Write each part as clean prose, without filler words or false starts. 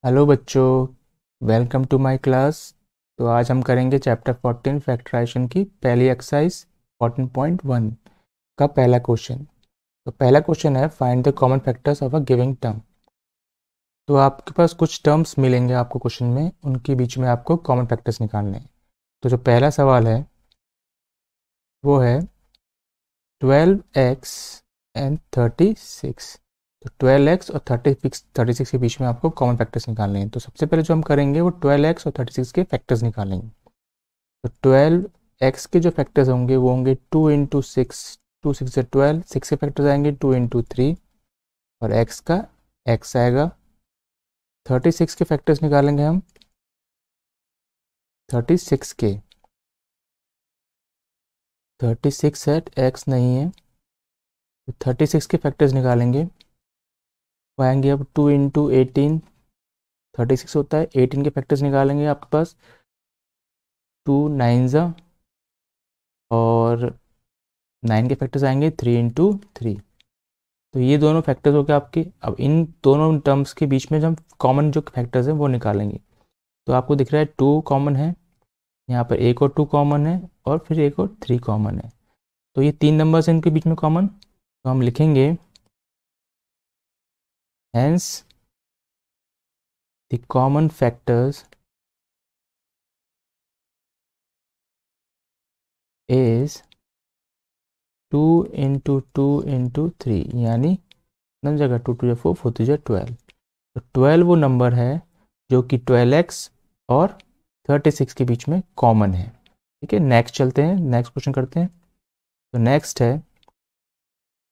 Hello बच्चों, welcome to my class. तो आज हम करेंगे चैप्टर 14 फैक्टराइजेशन की पहली एक्सरसाइज 14.1 का पहला क्वेश्चन। तो पहला क्वेश्चन है find the common factors of a giving term. तो आपके पास कुछ टर्म्स मिलेंगे आपको क्वेश्चन में, उनके बीच में आपको कॉमन फैक्टर्स निकालने हैं। तो जो पहला सवाल है वो है 12x एंड 36। तो 12x और 36 के बीच में आपको कॉमन फैक्टर्स निकालने हैं। तो सबसे पहले जो हम करेंगे वो 12x और 36 के फैक्टर्स निकालेंगे। तो 12x के जो फैक्टर्स होंगे वो होंगे 2 × 6, 2 × 6 से 12, 6 के फैक्टर्स आएंगे 2 × 3 और x का x आएगा। 36 के फैक्टर्स निकालेंगे हम 36 के। 36 है, x नहीं है, तो 36 के फैक्टर्स निकालेंगे। वो आएंगे अब 2 × 18, 36 होता है। 18 के फैक्टर्स निकालेंगे आपके पास 2 9 और 9 के फैक्टर्स आएंगे 3 × 3। तो ये दोनों फैक्टर्स हो गए आपके। अब इन दोनों टर्म्स के बीच में जो हम कॉमन जो फैक्टर्स हैं वो निकालेंगे। तो आपको दिख रहा है 2 कॉमन है, यहाँ पर 1 और 2 कॉमन है और फिर 1 और 3 कॉमन है। तो ये 3 नंबर्स हैं इनके बीच में कॉमन। तो हम लिखेंगे hence the common factors is 2 × 2 × 3, यानी नन जगह 2 2 4 4 2 12। तो 12 वो नंबर है जो कि 12x और 36 के बीच में कॉमन है। ठीक है, नेक्स्ट चलते हैं, नेक्स्ट क्वेश्चन करते हैं। तो नेक्स्ट है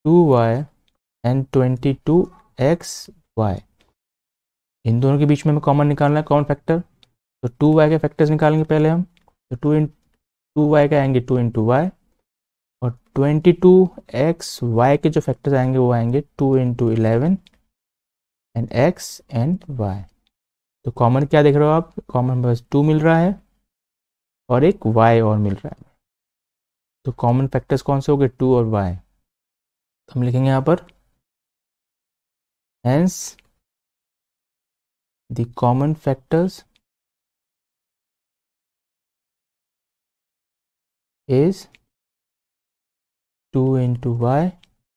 2y एंड 22xy। इन दोनों के बीच में हमें कॉमन निकालना है, कॉमन फैक्टर। तो 2y के फैक्टर्स निकालेंगे पहले हम। तो 2y के आएंगे 2 × y और 22xy के जो फैक्टर्स आएंगे वो आएंगे 2 × 11 एंड x एंड y। तो कॉमन क्या देख रहे हो आप? कॉमन बस 2 मिल रहा है और एक y और मिल रहा है। तो कॉमन फैक्टर्स कौन से हो गए? 2 और y। तो हम लिखेंगे यहाँ पर hence the common factors is 2 × y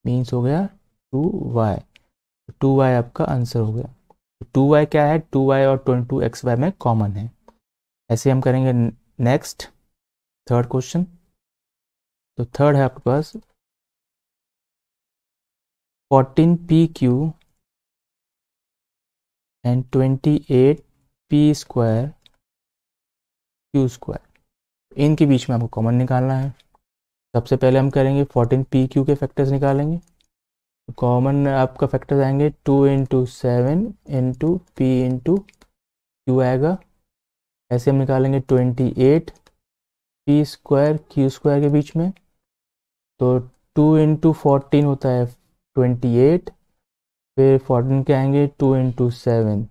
means हो गया 2y। 2y आपका आंसर हो गया। 2y क्या है? 2y और 22xy में कॉमन है। ऐसे हम करेंगे नेक्स्ट थर्ड क्वेश्चन। तो थर्ड है आपके पास 14pq एंड 28p² q²। इनके बीच में आपको कॉमन निकालना है। सबसे पहले हम करेंगे 14pq के फैक्टर्स निकालेंगे। कॉमन आपका फैक्टर्स आएंगे 2 × 7 × p × q आएगा। ऐसे हम निकालेंगे 28p² q² के बीच में। तो 2 × 14 होता है 28, फिर 14 के आएंगे 2 × 7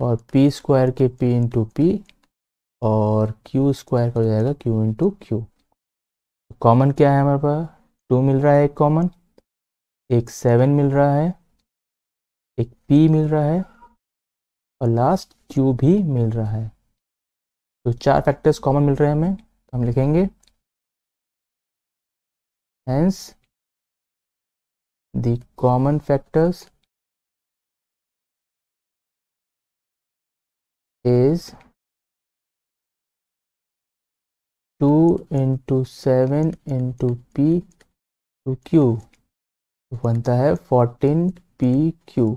और p² के p × p और q² का हो जाएगा q × q। कॉमन क्या है हमारे पास? 2 मिल रहा है एक कॉमन, एक 7 मिल रहा है, एक p मिल रहा है और लास्ट q भी मिल रहा है। तो 4 फैक्टर्स कॉमन मिल रहे हैं हमें। तो हम लिखेंगे hence the common factors is 2 × 7 × p to q, बनता है 14pq।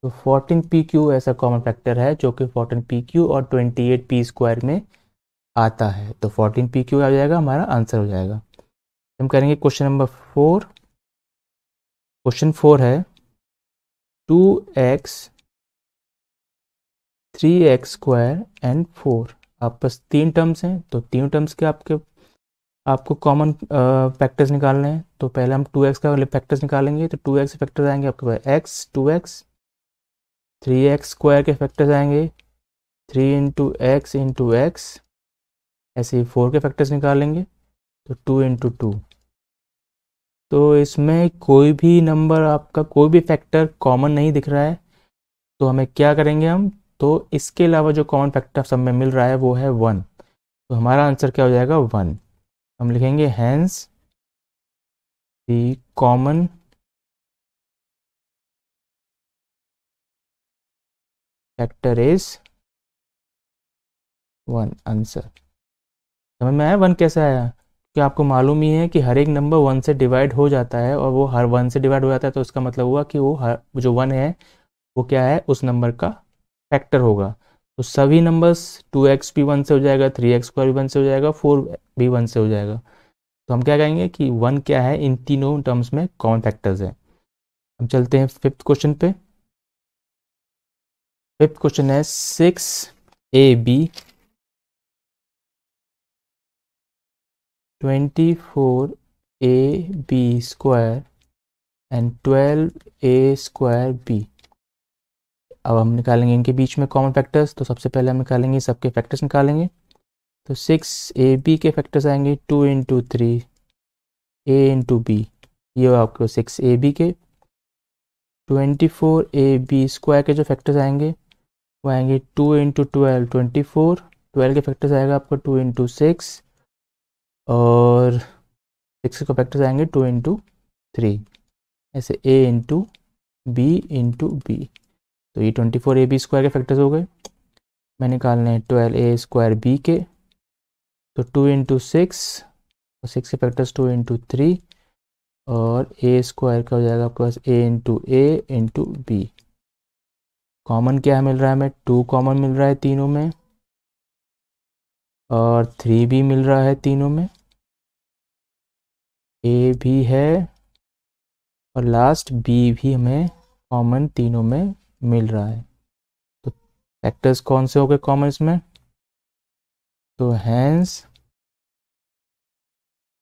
तो 14pq ऐसा कॉमन फैक्टर है जो कि 14pq और 28p² में आता है। तो 14pq आ जाएगा, हमारा आंसर हो जाएगा। हम करेंगे क्वेश्चन नंबर 4। क्वेश्चन 4 है 2x 3x² एंड 4। आप बस 3 टर्म्स हैं, तो 3 टर्म्स के आपको कॉमन फैक्टर्स निकालने हैं। तो पहले हम 2x का फैक्टर्स निकालेंगे। तो 2x फैक्टर्स आएंगे आपके पास x 2x, 3x² के फैक्टर्स आएंगे 3 × x × x। ऐसे ही 4 के फैक्टर्स निकालेंगे तो 2 × 2। तो इसमें कोई भी नंबर आपका कोई भी फैक्टर कॉमन नहीं दिख रहा है। तो हमें क्या करेंगे हम, तो इसके अलावा जो कॉमन फैक्टर सब में मिल रहा है वो है 1, तो हमारा आंसर क्या हो जाएगा 1। हम लिखेंगे hence the common factor is 1 answer. समझ में आया 1 कैसे आया? क्या आपको मालूम ही है कि हर एक नंबर 1 से डिवाइड हो जाता है, और वो हर 1 से डिवाइड हो जाता है तो इसका मतलब हुआ कि वो हर जो 1 है वो क्या है, उस नंबर का फैक्टर होगा। तो सभी नंबर्स 2x भी 1 से हो जाएगा, 3x² भी 1 से हो जाएगा, 4 भी 1 से हो जाएगा। तो हम क्या कहेंगे कि 1 क्या है, इन तीनों टर्म्स में कॉमन फैक्टर्स है। हम चलते हैं फिफ्थ क्वेश्चन पे। फिफ्थ क्वेश्चन है 6ab 24ab² एंड 12a²b। अब हम निकालेंगे इनके बीच में कॉमन फैक्टर्स। तो सबसे पहले हम निकालेंगे सबके फैक्टर्स निकालेंगे। तो 6ab के फैक्टर्स आएंगे 2 × 3 a × b, ये आपको 6ab के। 24ab² के जो फैक्टर्स आएंगे वो आएंगे 2 × 12 24, 12 के फैक्टर्स आएगा आपको 2 × 6, और 6 के फैक्टर्स आएंगे 2 × 3, ऐसे a × b × b। तो ये 24ab² के फैक्टर्स हो गए। मैं निकालने हैं 12a²b के, तो 2 × 6 और 6 के फैक्टर्स 2 × 3, और a² का हो जाएगा आपके पास a × b। कॉमन क्या मिल रहा है हमें, 2 कॉमन मिल रहा है तीनों में, और 3 भी मिल रहा है तीनों में, a भी है, और लास्ट b भी हमें कॉमन तीनों में मिल रहा है। तो फैक्टर्स कौन से हो गए कॉमन इसमें, तो hence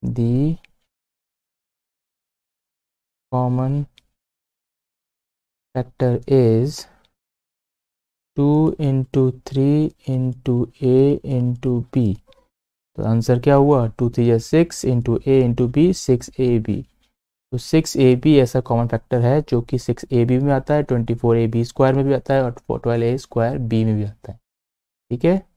the common factor is 2 × 3 × a × b। तो आंसर क्या हुआ, 2 3 या 6 × a × b 6ab। तो 6ab ऐसा कॉमन फैक्टर है जो कि 6ab में आता है, 24ab² में भी आता है, और 12a² b में भी आता है। ठीक है।